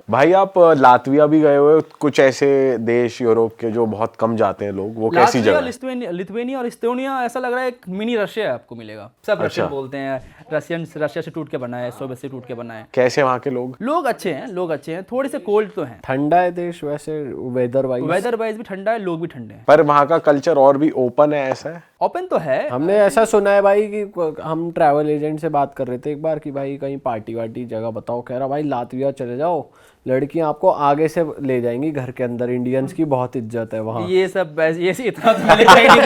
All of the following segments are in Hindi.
भाई आप लातविया भी गए हुए, कुछ ऐसे देश यूरोप के जो बहुत कम जाते हैं लोग, वो कैसी जगह है? लिथुआनिया और इस्टोनिया ऐसा लग रहा है एक मिनी रशिया आपको मिलेगा। सब रशियन बोलते हैं, रशिया से टूट के बना है, सोवियत से टूट के बना है। कैसे वहाँ के लोग? लोग अच्छे हैं, थोड़े से कोल्ड तो हैं। ठंडा है देश वैसे, वेदर वाइज भी ठंडा है, लोग भी ठंडे हैं। पर वहाँ का कल्चर और भी ओपन है, ऐसा है? ओपन तो है। हमने ऐसा सुना है भाई कि हम ट्रैवल एजेंट से बात कर रहे थे एक बार कि भाई कहीं पार्टी वार्टी जगह बताओ, कह रहा भाई लातविया चले जाओ, लड़कियां आपको आगे से ले जाएंगी घर के अंदर, इंडियंस की बहुत इज्जत है वहाँ। ये सब ये इतना तो मैंने कहीं नहीं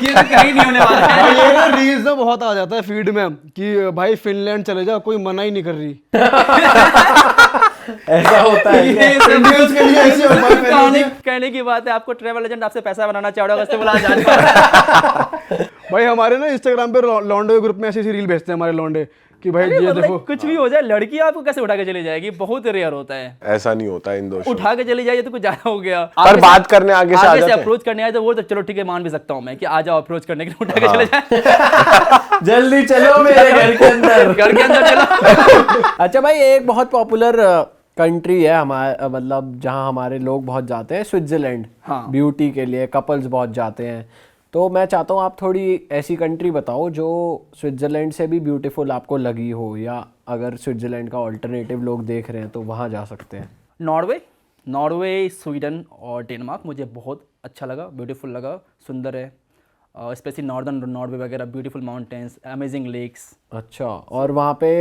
ये तो कहीं नहीं होने वाला है। ये ना रील्स में बहुत आ जाता है फीड में कि भाई फिनलैंड चले जाओ, कोई मना ही नहीं कर रही। ऐसा होता है क्या? ये सब इंडियंस के लिए ऐसे होता है। कहने की बात है, आपको ट्रैवल एजेंट आपसे पैसा बनाना चाह रहा होगा, उससे बोला जाने। भाई हमारे ना इंस्टाग्राम पे लॉन्डे के ग्रुप में ऐसी रिल भेजते हैं हमारे लॉन्डे कि भाई ये देखो कुछ भी हो जाए, लड़की आपको कैसे उठा के चली जाएगी, बहुत रेयर होता है। ऐसा नहीं होता इन दोस्तों। उठा के चली जाइए तो कुछ ज्यादा हो गया। पर बात करने आगे से आ जाते हैं। अप्रोच करने आए तो वो तो चलो ठीक है, मान भी सकता हूँ मैं कि आ जाओ अप्रोच करने के लिए, उठा के चले जाए। जल्दी चलो मेरे घर के अंदर। घर के अंदर चलो। अच्छा भाई, एक बहुत पॉपुलर कंट्री है हमारे, मतलब जहाँ हमारे लोग बहुत जाते हैं, स्विट्जरलैंड। हाँ। ब्यूटी के लिए कपल्स बहुत जाते हैं। तो मैं चाहता हूँ आप थोड़ी ऐसी कंट्री बताओ जो स्विट्जरलैंड से भी ब्यूटीफुल आपको लगी हो, या अगर स्विट्जरलैंड का ऑल्टरनेटिव लोग देख रहे हैं तो वहाँ जा सकते हैं। नॉर्वे, स्वीडन और डेनमार्क मुझे बहुत अच्छा लगा, ब्यूटीफुल लगा, सुंदर है। स्पेशली नॉर्दर्न नॉर्वे वगैरह, ब्यूटीफुल माउंटेन्स, अमेजिंग लेक्स। अच्छा, और वहाँ पे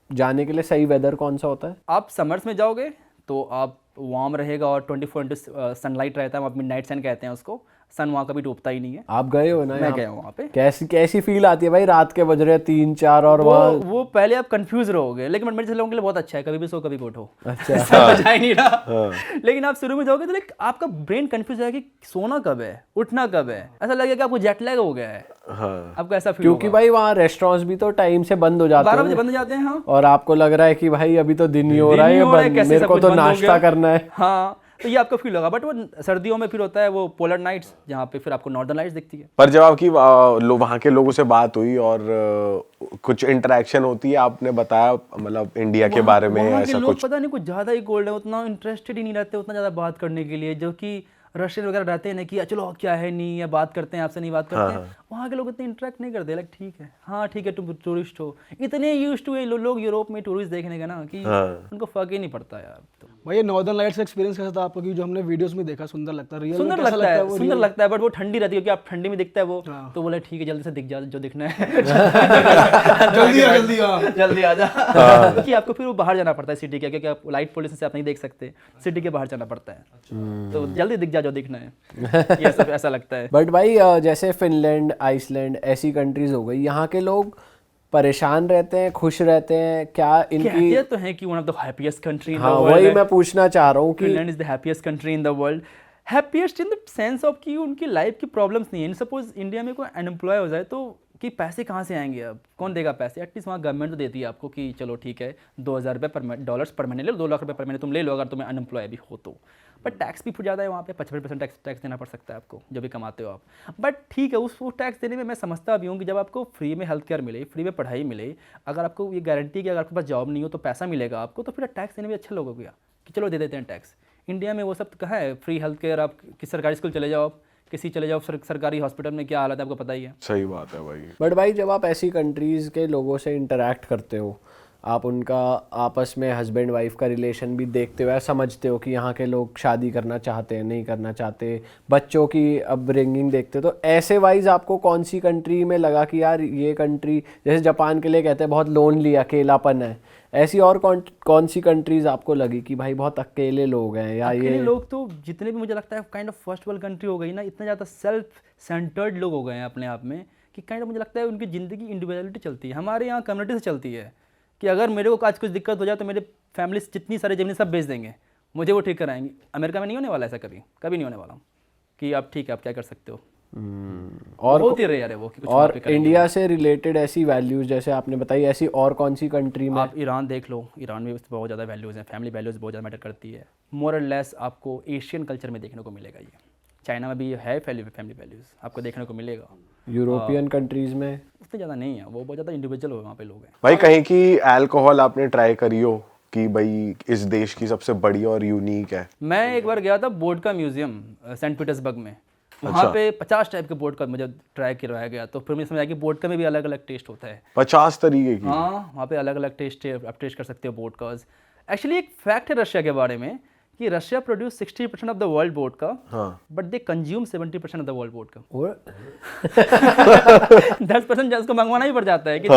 जाने के लिए सही वेदर कौन सा होता है? आप समर्स में जाओगे तो आप वार्म रहेगा और 24 सनलाइट रहता है, वहाँ मिडनाइट सन कहते हैं उसको। सन वहाँ कभी डूबता ही नहीं है। आप गए हो ना? मैं गया हूँ वहाँ पे। कैसी फील आती है भाई, रात के बज रहे 3-4 और वो पहले आप कंफ्यूज रहोगे, लेकिन मेरे लोगों के लिए बहुत अच्छा है, कभी भी सो कभी भी उठो। अच्छा। समझ आ नहीं रहा। लेकिन आप शुरू में जाओगे तो आपका ब्रेन कंफ्यूज है कि सोना कब है, उठना कब है, ऐसा लगेगा कि आपको जेट लैग हो गया है। आपको ऐसा फील क्योंकि भाई वहाँ रेस्टोरेंट्स भी तो टाइम से बंद हो जाते हैं, 12 बजे बंद हो जाते हैं। हाँ, और आपको लग रहा है कि भाई अभी तो दिन ही हो रहा है, मेरे को तो नाश्ता करना है। हाँ, तो ये आपको फील होगा। बट वो सर्दियों में फिर होता है वो पोलर नाइट्स, जहाँ पे फिर आपको नॉर्दर्न लाइट्स दिखती है। पर जब आपकी वहाँ के लोगों से बात हुई और कुछ इंटरेक्शन होती है, आपने बताया मतलब इंडिया के बारे में ऐसा लोग कुछ? पता नहीं कुछ ज्यादा ही कोल्ड है, उतना इंटरेस्टेड ही नहीं रहते उतना ज्यादा बात करने के लिए, जो कि रशियन वगैरह रहते हैं ना कि चलो क्या है नहीं, या बात करते हैं आपसे, नहीं बात करते हैं। वहाँ के लोग इतने इंटरेक्ट नहीं करते, लाइक ठीक है, हाँ ठीक है, तुम टूरिस्ट हो। इतने यूज्ड टू लोग यूरोप में टूरिस्ट देखने का ना कि उनको फर्क ही नहीं पड़ता यार। तो भाई ये नॉर्दर्न लाइट्स का एक्सपीरियंस कैसा था आपका? कि जो हमने वीडियोस में देखा सुंदर लगता है, रियल में सुंदर कैसा लगता है, वो सुंदर लगता है, बट वो ठंडी रहती है, क्योंकि आप ठंडी में दिखता है वो। तो बोले ठीक है, जल्दी से दिख जा जो दिखना है। जल्दी आ जा। क्योंकि आपको फिर वो बाहर जाना पड़ता है सिटी के, क्योंकि आप लाइट पोल्यूशन से आप नहीं देख सकते, सिटी के बाहर जाना पड़ता है। तो जल्दी दिख जा जो दिखना है, ये सब ऐसा लगता है। बट भाई जैसे फिनलैंड, आइसलैंड ऐसी कंट्रीज हो गई, यहाँ के लोग परेशान रहते हैं, खुश रहते हैं क्या? इनकी कहते तो हैं कि one of the happiest country in the हाँ, वर्ल्ड। वही मैं पूछना चाह रहा हूँ कि Finland is the happiest country in the world. Happiest in the sense of कि उनकी लाइफ की प्रॉब्लम्स नहीं है। सपोज इंडिया में कोई अनएम्प्लॉय हो जाए तो कि पैसे कहाँ से आएंगे, अब कौन देगा पैसे? एटलीस्ट वहाँ गवर्नमेंट तो देती है आपको कि चलो ठीक है, $2,000 पर महीने ले लो, 2 लाख रुपये पर महीने तुम ले लो अगर तुम्हें अनएम्प्लॉय भी हो तो। बट टैक्स भी फिर ज़्यादा है वहाँ पे, 55% टैक्स देना पड़ सकता है आपको जो भी कमाते हो आप। बट ठीक है, उस टैक्स देने में मैं समझता भी हूँ कि जब आपको फ्री में हेल्थ केयर मिले, फ्री में पढ़ाई मिले, अगर आपको ये गारंटी कि अगर आपके पास जॉब नहीं हो तो पैसा मिलेगा आपको, तो फिर टैक्स देने में अच्छा लोग हो गया कि चलो दे देते हैं टैक्स। इंडिया में वो सब कहाँ है? फ्री हेल्थ केयर, आप किसी सरकारी स्कूल चले जाओ, आप किसी चले जाओ सरकारी हॉस्पिटल में क्या हालत है आपको पता ही है। सही बात है भाई। बट भाई जब आप ऐसी कंट्रीज़ के लोगों से इंटरेक्ट करते हो, आप उनका आपस में हस्बैंड वाइफ का रिलेशन भी देखते हो, समझते हो कि यहाँ के लोग शादी करना चाहते हैं, नहीं करना चाहते, बच्चों की अपब्रिंगिंग देखते हो, तो ऐसे वाइज आपको कौन सी कंट्री में लगा कि यार ये कंट्री, जैसे जापान के लिए कहते हैं बहुत लोनली, अकेलापन है, ऐसी और कौन सी कंट्रीज आपको लगी कि भाई बहुत अकेले लोग हैं? या अकेले ये लोग तो जितने भी मुझे लगता है kind of first world country हो गई ना, इतना ज़्यादा सेल्फ सेंटर्ड लोग हो गए हैं अपने आप में कि काइंड ऑफ मुझे लगता है उनकी ज़िंदगी इंडिविजुअलिटी चलती है। हमारे यहाँ कम्युनिटी से चलती है कि अगर मेरे को आज कुछ दिक्कत हो जाए तो मेरे फैमिली जितनी सारी ज़मीन सब बेच देंगे, मुझे वो ठीक कराएंगे। अमेरिका में नहीं होने वाला ऐसा, कभी नहीं होने वाला कि आप ठीक है आप क्या कर सकते हो। और बहुत ही रेयर है वो कि कुछ और वहाँ पे करेंगे। इंडिया से रिलेटेड ऐसी वैल्यूज जैसे आपने बताई, ऐसी और कौन सी कंट्री में? आप ईरान देख लो, ईरान में बहुत ज़्यादा वैल्यूज़ हैं, फैमिली वैल्यूज़ बहुत ज़्यादा मैटर करती है। मोर और लेस आपको एशियन कल्चर में देखने को मिलेगा ये। चाइना में भी है फैमिली वैल्यूज़ आपको देखने को मिलेगा। यूरोपियन कंट्रीज में उतने ज़्यादा नहीं है, वो बहुत ज़्यादा इंडिविजुअल हो वहाँ पे लोग हैं। भाई कहीं की अल्कोहल आपने ट्राई करी हो कि भाई इस देश की सबसे बड़ी और यूनिक है? मैं एक बार गया था वोडका म्यूजियम सेंट पीटर्सबर्ग में, वहाँ पे 50 टाइप के वोडका मुझे ट्राई करवाया गया, तो फिर मुझे समझ आया कि वोडका में भी अलग अलग टेस्ट होता है। 50 तरीके की? हाँ, वहाँ पे अलग अलग टेस्ट है, आप टेस्ट कर सकते हो वोडकाज। एक्चुअली एक फैक्ट है रशिया के बारे में कि Russia produce 60% of the world vodka, but they consume 70% of the world vodka. 10% उसको मंगवाना ही पड़ जाता है कि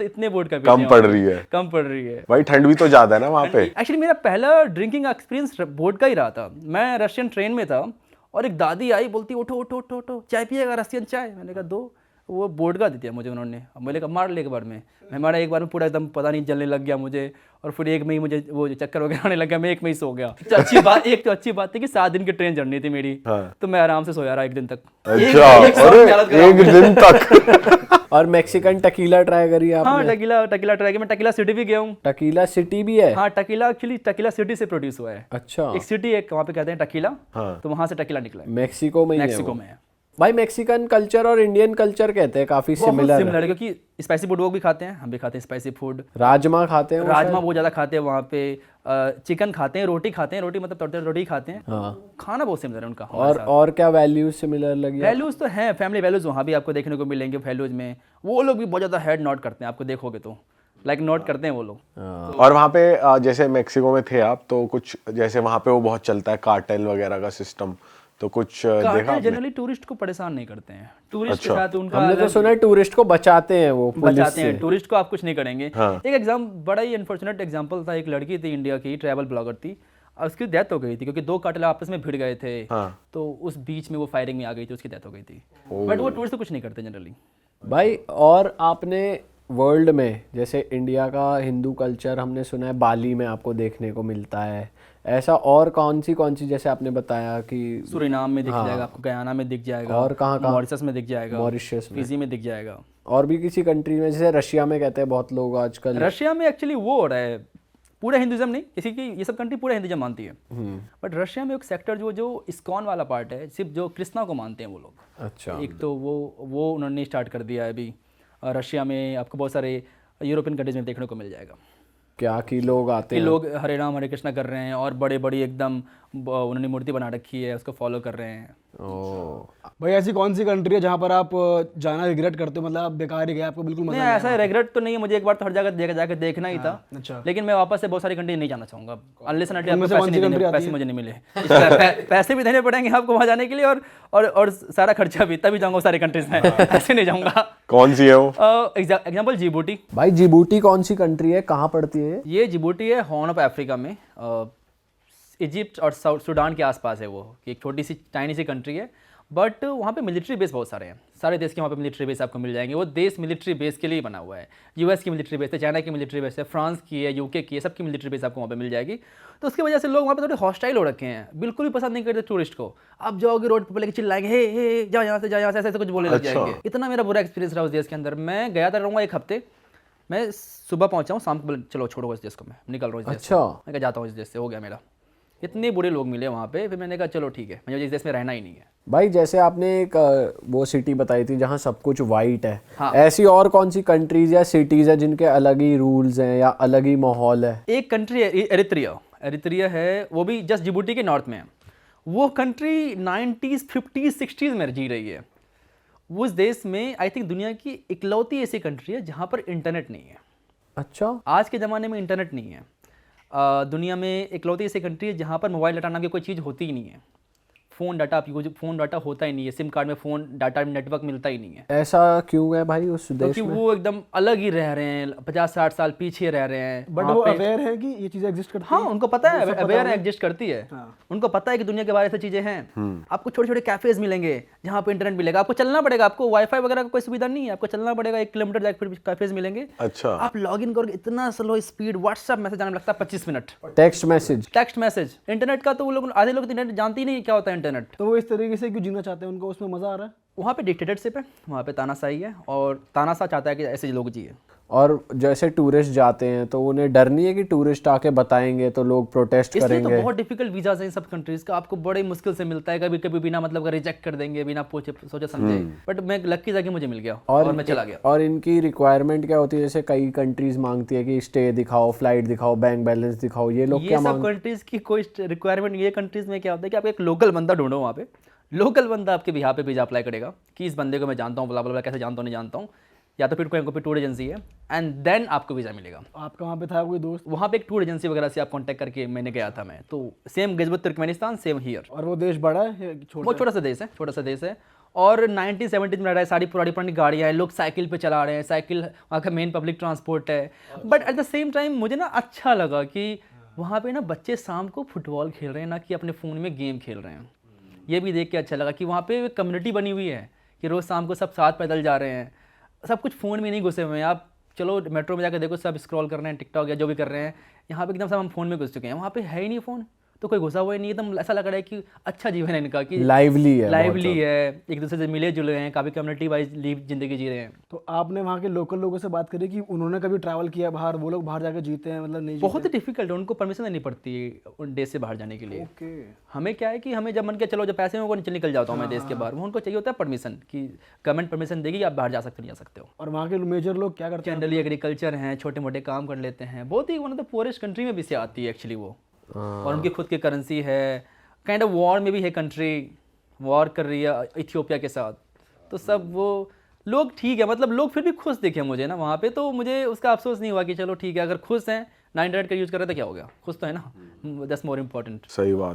इतने वोडका कम पड़ रही है। कम पड़ रही है भाई ठंड भी तो ज्यादा है ना वहाँ पे। एक्चुअली मेरा पहला ड्रिंकिंग एक्सपीरियंस वोडका ही रहा था। मैं रशियन ट्रेन में था और एक दादी आई, बोलती उठो उठो उठो उठो, चाय पिएगा, रशियन चाय। मैंने कहा दो। वो वोडका दी थी मुझे उन्होंने। अब मैंने कहा मार ले एक बार में। मैं मारा एक बार में, पूरा एकदम पता नहीं जलने लग गया मुझे, और फिर एक में ही मुझे वो चक्कर वगैरह आने लग गया, मैं एक में ही सो गया। तो अच्छी बात, एक तो अच्छी बात थी कि 7 दिन की ट्रेन जर्नी थी मेरी, तो मैं आराम से सोया रहा 1 दिन तक। अच्छा, अरे 1 दिन तक। और मैक्सिकन टकीला ट्राई करी आपने? हाँ, टकीला ट्राई किया। मैं टकीला सिटी भी गया हूँ। टकीला सिटी भी है? हाँ, टकीला एक्चुअली टकीला सिटी से प्रोड्यूस हुआ है। अच्छा। एक सिटी एक वहाँ पे कहते हैं टकीला, तो वहाँ से टकीला निकला है। मैक्सिको में ही है मैक्सिको वो? में है भाई मैक्सिकन कल्चर और इंडियन कल्चर कहते हैं काफी सिमिलर है, क्योंकि स्पाइसी फूड वो भी खाते हैं, हम भी खाते हैं स्पाइसी फूड। राजमा खाते हैं? राजमा बहुत ज्यादा खाते हैं वहाँ पे। चिकन खाते हैं, रोटी खाते हैं, रोटी मतलब तड़ते रोटी खाते हैं। हाँ। खाना बहुत सिमिलर है उनका। और क्या वैल्यूज सिमिलर लगी? वैल्यूज तो हैं, फैमिली वैल्यूज वहाँ भी आपको देखने को मिलेंगे। वैल्यूज में वो लोग भी बहुत ज्यादा हेड नोट करते हैं, आपको देखोगे तो लाइक नोट करते हैं वो लोग। और वहाँ पे जैसे मैक्सिको में थे आप, तो कुछ जैसे वहाँ पे वो बहुत चलता है कार्टेल वगैरह का सिस्टम, तो कुछ देखा आपने? जनरली टूरिस्ट को परेशान नहीं करते हैं। टूरिस्ट के साथ उनका हमने तो सुना है टूरिस्ट को बचाते हैं वो, पुलिस बचाते से। हैं। टूरिस्ट को आप कुछ नहीं करेंगे। एक बड़ा ही अनफॉर्चुनेट एग्जांपल था। एक लड़की थी इंडिया की, ट्रैवल ब्लॉगर थी, और उसकी डेथ हो गई थी क्योंकि 2 कार्टेल आपस में भिड़ गए थे। तो उस बीच में वो फायरिंग में आ गई थी, उसकी डेथ हो गई थी। बट वो टूरिस्ट को कुछ नहीं करते जनरली। भाई और आपने वर्ल्ड में, जैसे इंडिया का हिंदू कल्चर हमने सुना है बाली में आपको देखने को मिलता है, ऐसा और कौन सी जैसे आपने बताया कि सूरीनाम में दिख जाएगा आपको, गयाना में दिख जाएगा, और कहाँ मॉरिशस में दिख जाएगा, मॉरिशस में, फिजी में दिख जाएगा, और भी किसी कंट्री में, जैसे रशिया में कहते हैं बहुत लोग आजकल। रशिया में एक्चुअली वो हो रहा है, पूरा हिंदुइज्म नहीं, किसी की ये सब कंट्री पूरा हिंदुइज्म मानती है, बट रशिया में एक सेक्टर जो इस्कॉन वाला पार्ट है, सिर्फ जो कृष्णा को मानते हैं वो लोग। अच्छा। एक तो वो उन्होंने स्टार्ट कर दिया है अभी। रशिया में आपको बहुत सारे यूरोपियन कंट्रीज में देखने को मिल जाएगा क्या कि लोग आते कि हैं, लोग हरे राम हरे कृष्णा कर रहे हैं, और बड़े बड़ी एकदम उन्होंने मूर्ति बना रखी है, उसको फॉलो कर रहे हैं। भाई ऐसी कौन सी कंट्री है जहाँ पर आप जाना रिग्रेट करते हो, मतलब आप बेकार ही गए, आपको बिल्कुल मजा नहीं, ऐसा रिग्रेट तो नहीं है, मुझे एक बार तो हर जगह जाकर देखना ही था। अच्छा। लेकिन मैं वापस से बहुत सारी कंट्री नहीं जाना चाहूंगा, अनलेस एंड उनमें से कौन सी country आती पैसे है? मुझे नहीं मिले। पैसे भी देने पड़ेंगे आपको वहाँ जाने के लिए, और सारा खर्चा भी, तभी जाऊंगा सारी कंट्रीज में, ऐसे नहीं जाऊंगा। कौन सी है वो? Example Djibouti. भाई जिबूटी कौन सी कंट्री है, कहाँ पड़ती है? ये जिबूटी है हॉर्न ऑफ अफ्रीका में, इजिप्ट और सूडान के आसपास है। वो एक छोटी सी टाइनी सी कंट्री है, बट वहाँ पे मिलिट्री बेस बहुत सारे हैं। सारे देश के वहाँ पे मिलिट्री बेस आपको मिल जाएंगे। वो देश मिलिट्री बेस के लिए बना हुआ है। यूएस की मिलिट्री बेस है, चाइना की मिलिट्री बेस है, फ्रांस की है, यूके की है, सबकी मिलिट्री बेस आपको वहाँ पे मिल जाएगी। तो उसकी वजह से लोग वहाँ पे थोड़े हॉस्टाइल हो रखे हैं, बिल्कुल भी पसंद नहीं करते टूरिस्ट को। आप जाओगे रोड पर लेके चिल्लाएंगे, हे जाओ यहाँ से, जाओ यहाँ से, ऐसे कुछ बोलने लग जाएंगे। इतना मेरा बुरा एक्सपीरियंस रहा उस देश के अंदर। मैं गया था, रहूँगा 1 हफ्ते। मैं सुबह पहुँचा हूँ, शाम को बोले चलो छोड़ो इस देश को, मैं निकल रहा हूँ इस देश से। अच्छा। मैं कहा जाता हूँ इस देश से, हो गया मेरा। इतने बुरे लोग मिले वहाँ पे, फिर मैंने कहा चलो ठीक है, मुझे इस देश में रहना ही नहीं है। भाई जैसे आपने एक वो सिटी बताई थी जहाँ सब कुछ वाइट है, हाँ। ऐसी और कौन सी कंट्रीज या सिटीज है जिनके अलग ही रूल्स हैं या अलग ही माहौल है? एक कंट्री है एरित्रिया है, वो भी जस्ट जिबूटी के नॉर्थ में है। वो कंट्री 90s 50s 60s में जी रही है। उस देश में आई थिंक दुनिया की इकलौती ऐसी कंट्री है जहाँ पर इंटरनेट नहीं है। अच्छा। आज के ज़माने में इंटरनेट नहीं है। दुनिया में इकलौती ऐसी कंट्री है जहाँ पर मोबाइल डाटा नाम की कोई चीज़ होती ही नहीं है। फ़ोन डाटा होता ही नहीं है। सिम कार्ड में फ़ोन डाटा नेटवर्क मिलता ही नहीं है। ऐसा क्यों है भाई उस देश क्योंकि में? वो एकदम अलग ही रह रहे हैं, 50-60 साल पीछे रह रहे हैं। बट वो अवेयर है कि ये चीजें एग्जिस्ट करती हाँ, हैं? उनको पता है, अवेयर एग्जिस्ट करती है। उनको पता है कि दुनिया के बारे में चीजें हैं। आपको छोटे छोटे कैफेज मिलेंगे जहाँ पे इंटरनेट मिलेगा। आपको चलना पड़ेगा, आपको वाईफाई वगैरह का कोई सुविधा नहीं है, आपको चलना पड़ेगा 1 किलोमीटर जाकर फिर कैफेज मिलेंगे। अच्छा। आप लॉग इन करोगे, इतना स्लो स्पीड, व्हाट्सएप मैसेज आने में लगता है 25 मिनट। Text message. इंटरनेट का तो वो लोग, आधे लोग इंटरनेट जानते ही नहीं क्या होता है इंटरनेट। तो वो इस तरीके से क्यों जीना चाहते हैं, उनको उसमें मजा आ रहा है? वहाँ पे डिक्टेटरशिप है, वहाँ पे तानाशाही है, और तानाशाह चाहता है कि ऐसे लोग जिए। और जैसे टूरिस्ट जाते हैं तो उन्हें डर नहीं है कि टूरिस्ट आके बताएंगे तो लोग प्रोटेस्ट इसलिए तो करेंगे? बहुत डिफिकल्ट वीज़ाज हैं इन सब कंट्रीज़ का, आपको बड़े मुश्किल से मिलता है, कभी कभी बिना मतलब का रिजेक्ट कर देंगे, बिना पूछे सोचे समझे। बट मैं लकी था कि मुझे मिल गया और मैं चला गया। और इनकी रिक्वायरमेंट क्या होती है? जैसे कई कंट्रीज मांगती है कि स्टे दिखाओ, फ्लाइट दिखाओ, बैंक बैलेंस दिखाओ, ये लोग ये क्या सब कंट्रीज़ की कोई रिक्वायरमेंट, ये कंट्रीज़ में क्या होता है कि आप एक लोकल बंदा ढूंढो वहाँ पे, लोकल बंदा आपके बिहार पे वीज़ा अप्लाई करेगा कि इस बंदे को मैं जानता हूँ, ब्ला कैसे जानता हूँ नहीं जानता हूँ, या तो फिर कोई टूर एजेंसी है, एंड देन आपको वीज़ा मिलेगा। आपका वहाँ पे था कोई दोस्त? वहाँ पे एक टूर एजेंसी वगैरह से आप कांटेक्ट करके मैंने गया था मैं, तो same Gilgit Turkmenistan, same here. और वो देश बड़ा है या छोटा? वो छोटा सा देश है, छोटा सा देश है, और 1970 में रह रहा है, सारी पुरानी पुरानी गाड़ियाँ हैं, लोग साइकिल पे चला रहे हैं, साइकिल वहाँ का मेन पब्लिक ट्रांसपोर्ट है। But at the same time मुझे ना अच्छा लगा कि वहाँ पे ना बच्चे शाम को फुटबॉल खेल रहे हैं, ना कि अपने फ़ोन में गेम खेल रहे हैं। ये भी देख के अच्छा लगा कि वहाँ पे कम्युनिटी बनी हुई है कि रोज़ शाम को सब साथ पैदल जा रहे हैं, सब कुछ फ़ोन में नहीं घुसे हुए हैं। आप चलो मेट्रो में जाकर देखो, सब स्क्रॉल कर रहे हैं, टिकटॉक या जो भी कर रहे हैं, यहाँ पे एकदम सब हम फ़ोन में घुस चुके हैं, वहाँ पे है ही नहीं फ़ोन, तो कोई घुसा हुआ ही नहीं, एकदम ऐसा लग रहा है कि अच्छा जीवन है इनका, कि लाइवली है, लाइवली है, एक दूसरे से मिले जुले हैं, काफ़ी कम्युनिटी वाइज ज़िंदगी जी रहे हैं। तो आपने वहाँ के लोकल लोगों से बात करी कि उन्होंने कभी ट्रैवल किया बाहर, वो लोग बाहर जाकर जीते हैं मतलब नहीं? बहुत ही डिफिकल्ट है, उनको परमिशन देनी पड़ती है उन देश से बाहर जाने के लिए। ओके। हमें क्या है कि हमें जब मन के चलो, जब पैसे में वो निकल जाता हूँ मैं देश के बाहर, वो उनको चाहिए होता है परमिशन कि गवर्नमेंट परमिशन देगी, आप बाहर जा सकते नहीं जा सकते हो। और वहाँ के मेजर लोग क्या करते हैं? जनरली एग्रीकल्चर हैं, छोटे मोटे काम कर लेते हैं, बहुत ही one of the poorest country में भी से आती है एक्चुअली वो, और उनकी खुद की करेंसी है, काइंड ऑफ वॉर में भी है कंट्री, वॉर कर रही है इथियोपिया के साथ, तो सब वो लोग ठीक है, मतलब लोग फिर भी खुश दिखे मुझे ना वहाँ पे, तो मुझे उसका अफसोस नहीं हुआ कि चलो ठीक है, अगर खुश हैं, 9 का यूज़ कर रहे तो क्या हो गया, खुश तो है ना, दैट्स मोर इम्पोर्टेंट। सही बात